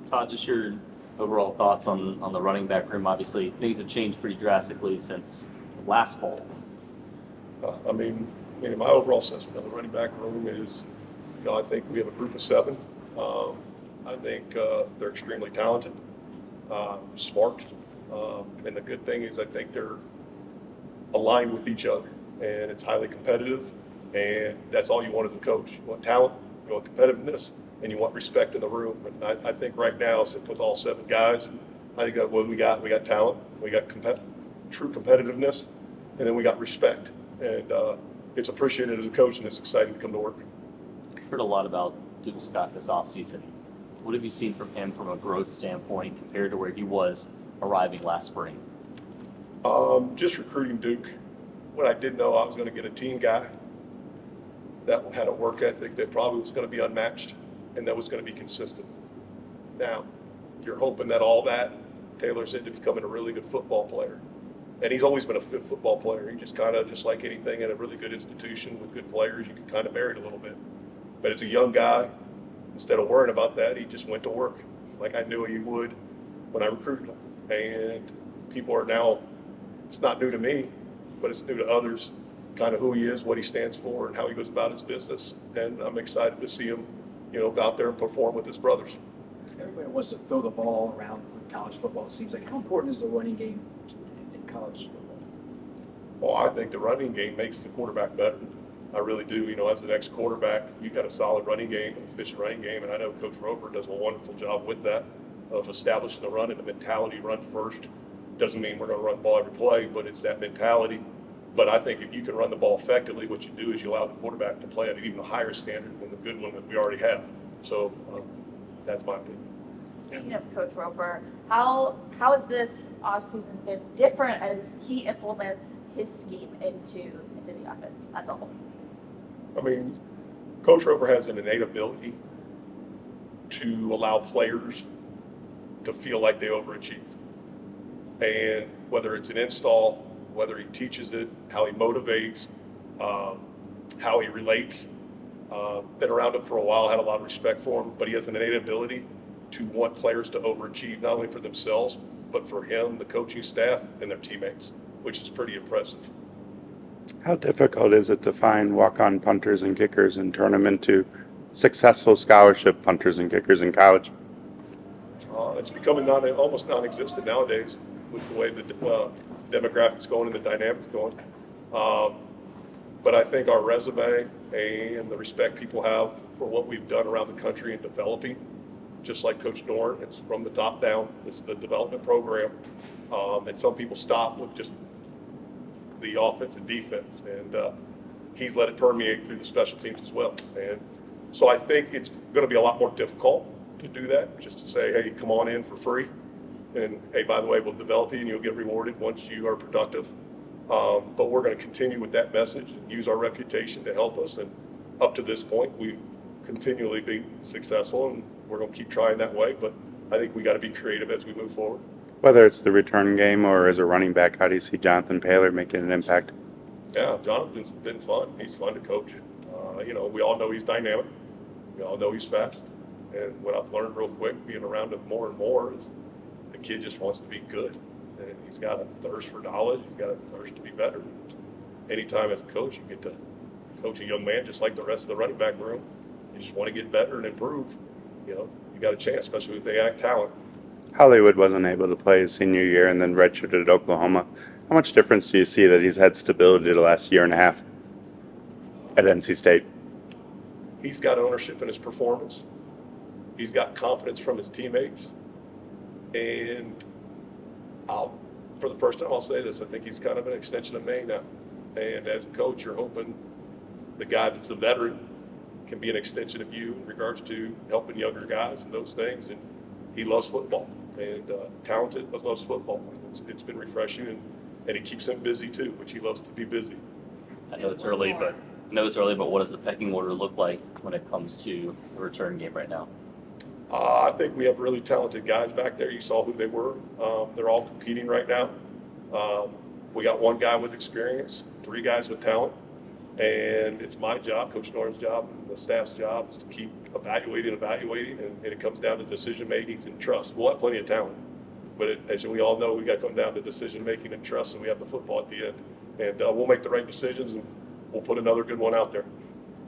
Todd, just your overall thoughts on the running back room. Obviously, things have changed pretty drastically since last fall. My overall assessment of the running back room is, I think we have a group of seven. I think they're extremely talented, smart, and the good thing is I think they're aligned with each other, and it's highly competitive, and that's all you want as a coach. You want talent, you want competitiveness, and you want respect in the room. And I think right now, sitting with all seven guys, I think that what we got talent, we got true competitiveness, and then we got respect. And it's appreciated as a coach, and it's exciting to come to work. I've heard a lot about Duke Scott this offseason. What have you seen from him from a growth standpoint compared to where he was arriving last spring? Just recruiting Duke. What I did know, I was going to get a team guy that had a work ethic that probably was going to be unmatched and that was going to be consistent. Now, you're hoping that all that tailors into becoming a really good football player. And he's always been a good football player. He just just like anything in a really good institution with good players, you can kind of bear it a little bit. But as a young guy, instead of worrying about that, he just went to work like I knew he would when I recruited him. And people are now, it's not new to me, but it's new to others, kind of who he is, what he stands for, and how he goes about his business. And I'm excited to see him, go out there and perform with his brothers. Everybody wants to throw the ball around in college football. It seems like, how important is the running game in college football? Well, I think the running game makes the quarterback better. I really do. As an ex-quarterback, you've got a solid running game, an efficient running game, and I know Coach Roper does a wonderful job with that, of establishing the run and the mentality, run first. Doesn't mean we're going to run the ball every play, but it's that mentality. But I think if you can run the ball effectively, what you do is you allow the quarterback to play at an even higher standard than the good one that we already have. So that's my opinion. Speaking of Coach Roper, how has this offseason been different as he implements his scheme into the offense as a whole? Coach Roper has an innate ability to allow players to feel like they overachieve. And whether it's an install, whether he teaches it, how he motivates, how he relates, been around him for a while, had a lot of respect for him, but he has an innate ability to want players to overachieve, not only for themselves, but for him, the coaching staff, and their teammates, which is pretty impressive. How difficult is it to find walk-on punters and kickers and turn them into successful scholarship punters and kickers in college? It's becoming almost non-existent nowadays with the way the demographics going and the dynamics going. But I think our resume and the respect people have for what we've done around the country in developing, just like Coach Dorn, it's from the top down. This is the development program. And some people stop with just the offense and defense. And he's let it permeate through the special teams as well. And so I think it's going to be a lot more difficult to do that, just to say, hey, come on in for free. And hey, by the way, we'll develop you and you'll get rewarded once you are productive. But we're going to continue with that message and use our reputation to help us. And up to this point, we've continually been successful, and we're going to keep trying that way. But I think we got to be creative as we move forward. Whether it's the return game or as a running back, how do you see Jonathan Paylor making an impact? Yeah, Jonathan's been fun. He's fun to coach. We all know he's dynamic. We all know he's fast. And what I've learned real quick, being around him more and more, is the kid just wants to be good. And he's got a thirst for knowledge. He's got a thirst to be better. Anytime as a coach, you get to coach a young man just like the rest of the running back room. You just want to get better and improve. You got a chance, especially if they act talent. Hollywood wasn't able to play his senior year and then redshirted at Oklahoma. How much difference do you see that he's had stability the last year and a half at NC State? He's got ownership in his performance. He's got confidence from his teammates. And for the first time, I'll say this, I think he's kind of an extension of me now. And as a coach, you're hoping the guy that's the veteran can be an extension of you in regards to helping younger guys and those things. And he loves football and talented, but loves football. It's been refreshing, and he keeps him busy too, which he loves to be busy. I know it's early, but what does the pecking order look like when it comes to the return game right now? I think we have really talented guys back there. You saw who they were. They're all competing right now. We got one guy with experience, three guys with talent, And it's my job, Coach Norm's job, and the staff's job is to keep evaluating, and it comes down to decision making and trust. We'll have plenty of talent, but as we all know, we got to come down to decision making and trust, and we have the football at the end. And we'll make the right decisions, and we'll put another good one out there.